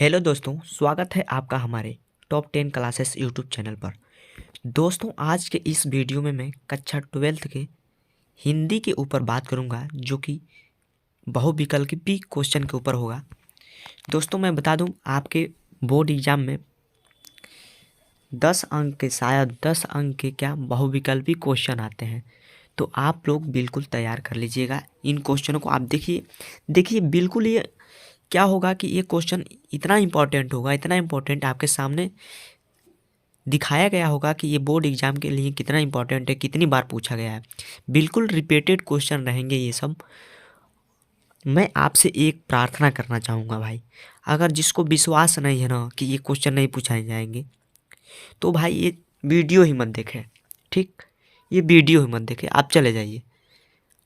Hello दोस्तों, स्वागत है आपका हमारे टॉप 10 क्लासेस यूट्यूब चैनल पर। दोस्तों, आज के इस वीडियो में मैं कक्षा 12th के हिंदी के ऊपर बात करूंगा, जो कि बहुविकल्पी क्वेश्चन के ऊपर होगा। दोस्तों, मैं बता दूं, आपके बोर्ड एग्जाम में 10 अंक के, शायद 10 अंक के क्या बहुविकल्पी क्वेश्चन आते हैं। तो आप लोग बिल्कुल तैयार कर लीजिएगा। इन क्वेश्चनों को आप देखिए बिल्कुल। ये क्या होगा कि ये क्वेश्चन इतना इम्पोर्टेंट होगा, इतना इम्पोर्टेंट आपके सामने दिखाया गया होगा कि ये बोर्ड एग्जाम के लिए कितना इम्पोर्टेंट है, कितनी बार पूछा गया है। बिल्कुल रिपीटेड क्वेश्चन रहेंगे ये सब। मैं आपसे एक प्रार्थना करना चाहूँगा भाई, अगर जिसको विश्वास नहीं है ना कि ये क्वेश्चन नहीं पूछाए जाएंगे, तो भाई ये वीडियो ही मत देखें। ठीक, ये वीडियो ही मत देखें, आप चले जाइए।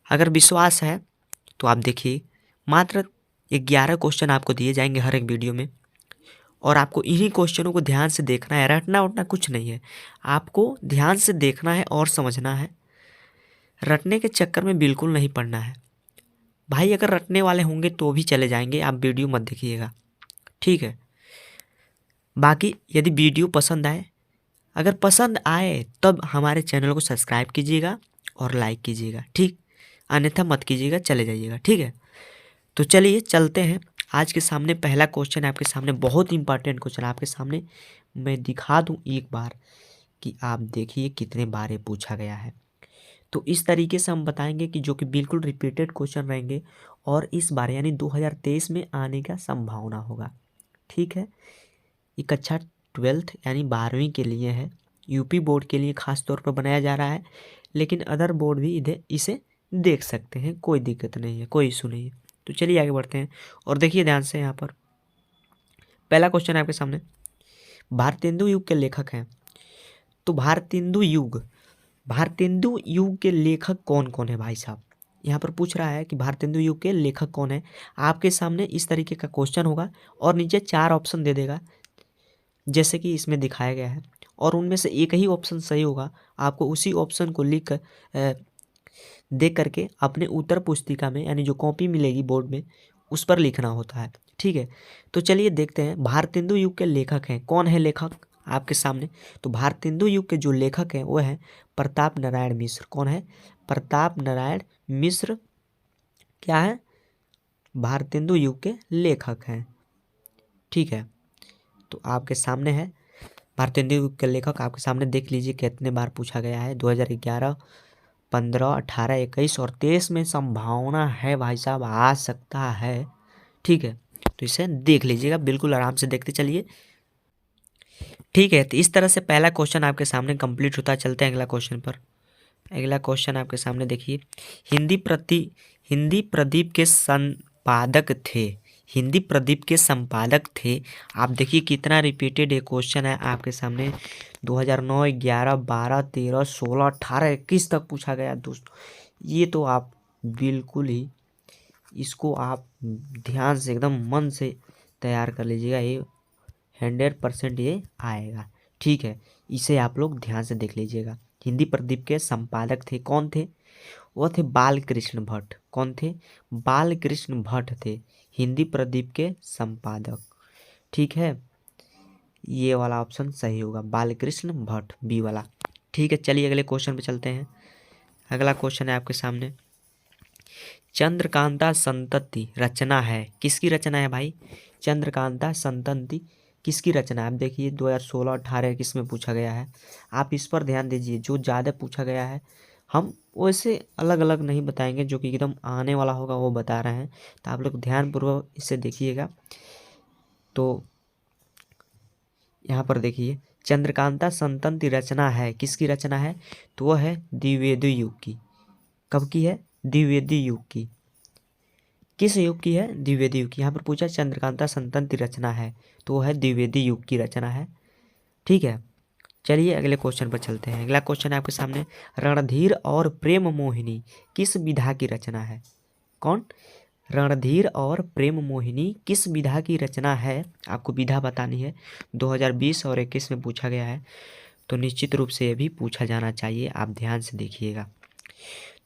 अगर विश्वास है तो आप देखिए, मात्र 11 क्वेश्चन आपको दिए जाएंगे हर एक वीडियो में, और आपको इन्हीं क्वेश्चनों को ध्यान से देखना है। रटना उठना कुछ नहीं है, आपको ध्यान से देखना है और समझना है। रटने के चक्कर में बिल्कुल नहीं पड़ना है भाई। अगर रटने वाले होंगे तो भी चले जाएंगे, आप वीडियो मत देखिएगा, ठीक है। बाकी यदि वीडियो पसंद आए, अगर पसंद आए तब हमारे चैनल को सब्सक्राइब कीजिएगा और लाइक कीजिएगा, ठीक। अन्यथा मत कीजिएगा, चले जाइएगा, ठीक है। तो चलिए चलते हैं। आज के सामने पहला क्वेश्चन आपके सामने, बहुत इंपॉर्टेंट क्वेश्चन आपके सामने मैं दिखा दूं एक बार, कि आप देखिए कितने बार ये पूछा गया है। तो इस तरीके से हम बताएंगे कि जो कि बिल्कुल रिपीटेड क्वेश्चन रहेंगे, और इस बार यानी 2023 में आने का संभावना होगा, ठीक है। ये कक्षा 12th यानी 12वीं के लिए है। यूपी बोर्ड के लिए खास तौर पर बनाया जा रहा है, लेकिन अदर बोर्ड भी इसे देख सकते हैं, कोई दिक्कत नहीं है, कोई इशू नहीं है। तो चलिए आगे बढ़ते हैं और देखिए ध्यान से। यहाँ पर पहला क्वेश्चन है आपके सामने, भारतेंदु युग के लेखक हैं। तो भारतेंदु युग के लेखक कौन कौन है भाई साहब? यहाँ पर पूछ रहा है कि भारतेंदु युग के लेखक कौन है। आपके सामने इस तरीके का क्वेश्चन होगा और नीचे 4 ऑप्शन दे देगा, जैसे कि इसमें दिखाया गया है, और उनमें से एक ही ऑप्शन सही होगा। आपको उसी ऑप्शन को लिख कर देख करके अपने उत्तर पुस्तिका में, यानी जो कॉपी मिलेगी बोर्ड में, उस पर लिखना होता है, ठीक है। तो चलिए देखते हैं भारतेंदु युग के लेखक हैं कौन है। लेखक आपके सामने, तो भारतेंदु युग के जो लेखक हैं वो है प्रताप नारायण मिश्र। कौन है? प्रताप नारायण मिश्र क्या है? भारतेंदु युग के लेखक हैं, ठीक है। तो आपके सामने है भारतेंदु युग के लेखक। आपके सामने देख लीजिए कितने बार पूछा गया है। 2011, 15, 18, 21 और 23 में संभावना है भाई साहब, आ सकता है, ठीक है। तो इसे देख लीजिएगा, बिल्कुल आराम से देखते चलिए, ठीक है। तो इस तरह से पहला क्वेश्चन आपके सामने कंप्लीट होता है। चलते हैं अगला क्वेश्चन पर। अगला क्वेश्चन आपके सामने देखिए, हिंदी प्रदीप के संपादक थे। हिंदी प्रदीप के संपादक थे। आप देखिए कितना रिपीटेड ये क्वेश्चन है आपके सामने। 2009, 11, 12, 13, 16, 18, 21 तक पूछा गया दोस्तों। ये तो आप बिल्कुल ही इसको आप ध्यान से, एकदम मन से तैयार कर लीजिएगा। ये 100% ये आएगा, ठीक है। इसे आप लोग ध्यान से देख लीजिएगा। हिंदी प्रदीप के संपादक थे, कौन थे? वो थे बालकृष्ण भट्ट। कौन थे? बालकृष्ण भट्ट थे हिंदी प्रदीप के संपादक, ठीक है। ये वाला ऑप्शन सही होगा, बालकृष्ण भट्ट, बी वाला, ठीक है। चलिए अगले क्वेश्चन पे चलते हैं। अगला क्वेश्चन है आपके सामने, चंद्रकांता संतति रचना है, किसकी रचना है भाई? चंद्रकांता संतति किसकी रचना है? आप देखिए 2016, 18, 21 में पूछा गया है। आप इस पर ध्यान दीजिए, जो ज़्यादा पूछा गया है हम वैसे अलग अलग नहीं बताएंगे, जो कि एकदम आने वाला होगा वो बता रहे हैं। तो आप लोग ध्यानपूर्वक इसे देखिएगा। तो यहाँ पर देखिए, चंद्रकांता संतति रचना है, किसकी रचना है? तो वह है द्विवेदी युग की। कब की है? द्विवेदी युग की। किस युग की है? द्विवेदी युग की। यहाँ पर पूछा चंद्रकांता संतति रचना है, तो वो है द्विवेदी युग की रचना है, ठीक है। चलिए अगले क्वेश्चन पर चलते हैं। अगला क्वेश्चन है आपके सामने, रणधीर और प्रेम मोहिनी किस विधा की रचना है? कौन? रणधीर और प्रेम मोहिनी किस विधा की रचना है? आपको विधा बतानी है। 2020 और 21 में पूछा गया है, तो निश्चित रूप से ये भी पूछा जाना चाहिए, आप ध्यान से देखिएगा।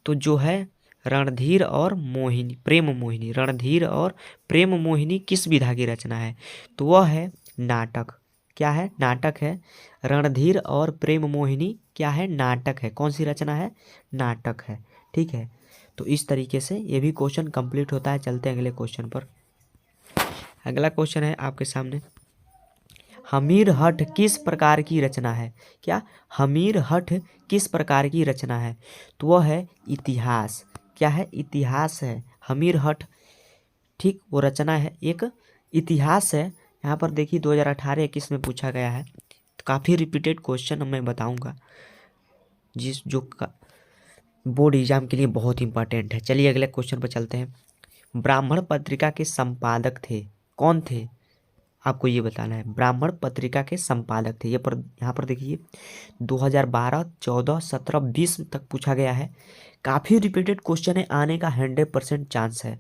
तो जो है रणधीर और मोहिनी, प्रेम मोहिनी, रणधीर और प्रेम मोहिनी किस विधा की रचना है? तो वह है नाटक। क्या है? नाटक है। रणधीर और प्रेम मोहिनी क्या है? नाटक है। कौन सी रचना है? नाटक है। ठीक है, तो इस तरीके से ये भी क्वेश्चन कंप्लीट होता है। चलते हैं अगले क्वेश्चन पर। अगला क्वेश्चन है आपके सामने, हमीर हठ किस प्रकार की रचना है? क्या? हमीर हठ किस प्रकार की रचना है? तो वह है इतिहास। क्या है? इतिहास है हमीर हठ। ठीक, वो रचना है एक इतिहास है। यहाँ पर देखिए 2018-21 में पूछा गया है। तो काफ़ी रिपीटेड क्वेश्चन मैं बताऊंगा जिस जो बोर्ड एग्जाम के लिए बहुत इंपॉर्टेंट है। चलिए अगले क्वेश्चन पर चलते हैं। ब्राह्मण पत्रिका के संपादक थे, कौन थे? आपको ये बताना है। ब्राह्मण पत्रिका के संपादक थे। यहाँ पर देखिए 2012, 14, 17, 20 तक पूछा गया है। काफ़ी रिपीटेड क्वेश्चन है, आने का 100% चांस है,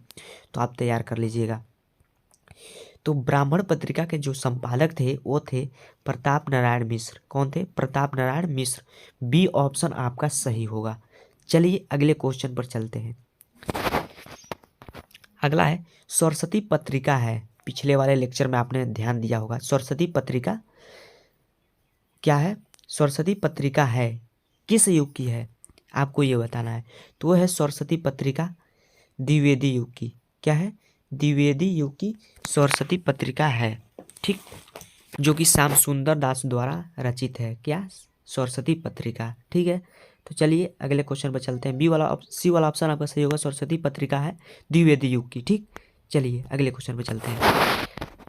तो आप तैयार कर लीजिएगा। तो ब्राह्मण पत्रिका के जो संपादक थे वो थे प्रताप नारायण मिश्र। कौन थे? प्रताप नारायण मिश्र। बी ऑप्शन आपका सही होगा। चलिए अगले क्वेश्चन पर चलते हैं। अगला है सरस्वती पत्रिका है। पिछले वाले लेक्चर में आपने ध्यान दिया होगा। सरस्वती पत्रिका क्या है? सरस्वती पत्रिका है किस युग की है? आपको ये बताना है। तो वो है सरस्वती पत्रिका द्विवेदी युग की। क्या है? द्विवेदी युग की सरस्वती पत्रिका है। ठीक, जो कि श्याम सुंदर दास द्वारा रचित है। क्या? सरस्वती पत्रिका। ठीक है, तो चलिए अगले क्वेश्चन पर चलते हैं। सी वाला ऑप्शन आपका सही होगा। सरस्वती पत्रिका है द्विवेदी युग की। ठीक, चलिए अगले क्वेश्चन पर चलते हैं।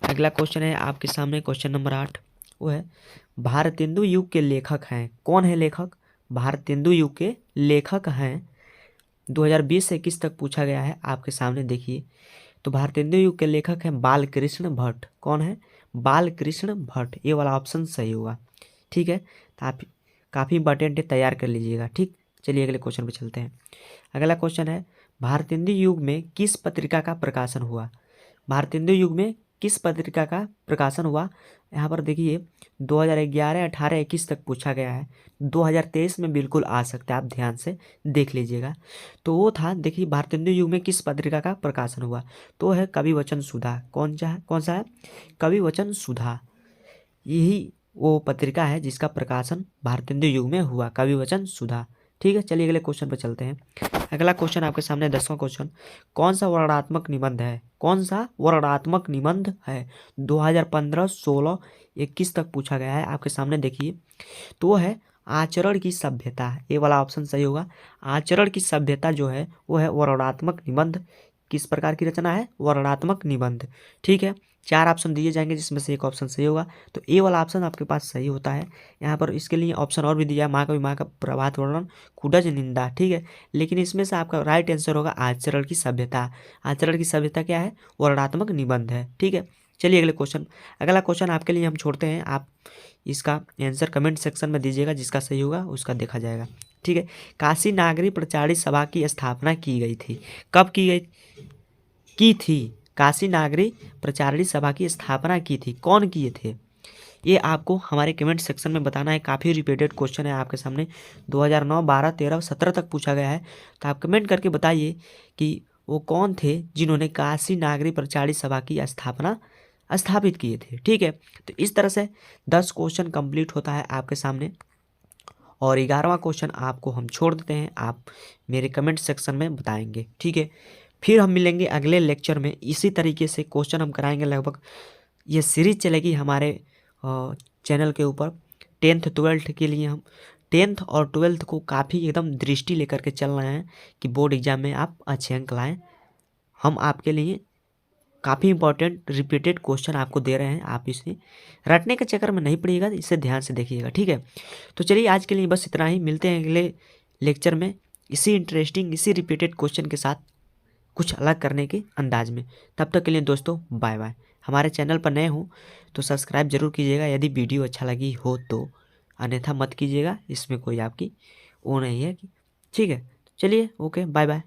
अगला क्वेश्चन है आपके सामने, क्वेश्चन नंबर 8। वो है भारतेंदु युग के लेखक हैं। कौन है लेखक? भारतेंदु युग के लेखक हैं 2020 से 21 तक पूछा गया है। आपके सामने देखिए, तो भारतेंदु युग के लेखक हैं बालकृष्ण भट्ट। कौन है? बालकृष्ण भट्ट। ये वाला ऑप्शन सही होगा। ठीक है, तो आप काफ़ी इंपॉर्टेंट है, तैयार कर लीजिएगा। ठीक, चलिए अगले क्वेश्चन पे चलते हैं। अगला क्वेश्चन है भारतेंदु युग में किस पत्रिका का प्रकाशन हुआ? भारतेंदु युग में किस पत्रिका का प्रकाशन हुआ? यहाँ पर देखिए 2011, 18, 21 तक पूछा गया है। 2023 में बिल्कुल आ सकता है, आप ध्यान से देख लीजिएगा। तो वो था, देखिए भारतेंदु युग में किस पत्रिका का प्रकाशन हुआ? तो है कवि वचन सुधा। कौन सा है? कवि वचन सुधा। यही वो पत्रिका है जिसका प्रकाशन भारतेंदु युग में हुआ, कवि वचन सुधा। ठीक है, चलिए अगले क्वेश्चन पर चलते हैं। अगला क्वेश्चन आपके सामने 10वां क्वेश्चन, कौन सा वर्णनात्मक निबंध है? कौन सा वर्णनात्मक निबंध है? 2015, 16, 21 तक पूछा गया है। आपके सामने देखिए, तो वो है आचरण की सभ्यता। ये वाला ऑप्शन सही होगा। आचरण की सभ्यता जो है वो है वर्णनात्मक निबंध। किस प्रकार की रचना है? वर्णनात्मक निबंध। ठीक है, 4 ऑप्शन दिए जाएंगे जिसमें से एक ऑप्शन सही होगा। तो ए वाला ऑप्शन आपके पास सही होता है। यहाँ पर इसके लिए ऑप्शन और भी दिया है, माँ का भी माँ का प्रभात वर्णन, कुडज निंदा। ठीक है, लेकिन इसमें से आपका राइट आंसर होगा आचरण की सभ्यता। आचरण की सभ्यता क्या है? वर्णनात्मक निबंध है। ठीक है, चलिए अगले क्वेश्चन। अगला क्वेश्चन आपके लिए हम छोड़ते हैं, आप इसका आंसर कमेंट सेक्शन में दीजिएगा, जिसका सही होगा उसका देखा जाएगा। ठीक है, काशी नागरी प्रचारित सभा की स्थापना की गई थी। कब की थी? काशी नागरी प्रचारित सभा की स्थापना की थी, कौन किए थे? ये आपको हमारे कमेंट सेक्शन में बताना है। काफ़ी रिपीटेड क्वेश्चन है आपके सामने, 2009, 12, 13, 17 तक पूछा गया है। तो आप कमेंट करके बताइए कि वो कौन थे जिन्होंने काशी नागरी प्रचारित सभा की स्थापित किए थे। ठीक है, तो इस तरह से 10 क्वेश्चन कंप्लीट होता है आपके सामने, और 11वां क्वेश्चन आपको हम छोड़ देते हैं, आप मेरे कमेंट सेक्शन में बताएंगे। ठीक है, फिर हम मिलेंगे अगले लेक्चर में। इसी तरीके से क्वेश्चन हम कराएंगे लगभग, ये सीरीज चलेगी हमारे चैनल के ऊपर। 10th 12th के लिए हम 10th और 12th को काफ़ी एकदम दृष्टि लेकर के चल रहे हैं कि बोर्ड एग्जाम में आप अच्छे अंक लाएँ। हम आपके लिए काफ़ी इंपॉर्टेंट रिपीटेड क्वेश्चन आपको दे रहे हैं, आप इसे रटने के चक्कर में नहीं पड़िएगा, इसे ध्यान से देखिएगा। ठीक है, तो चलिए आज के लिए बस इतना ही। मिलते हैं अगले लेक्चर में इसी इंटरेस्टिंग, इसी रिपीटेड क्वेश्चन के साथ, कुछ अलग करने के अंदाज में। तब तक के लिए दोस्तों बाय बाय। हमारे चैनल पर नए हो तो सब्सक्राइब जरूर कीजिएगा यदि वीडियो अच्छा लगी हो तो, अन्यथा मत कीजिएगा, इसमें कोई आपकी वो नहीं है। ठीक है, चलिए ओके, बाय बाय।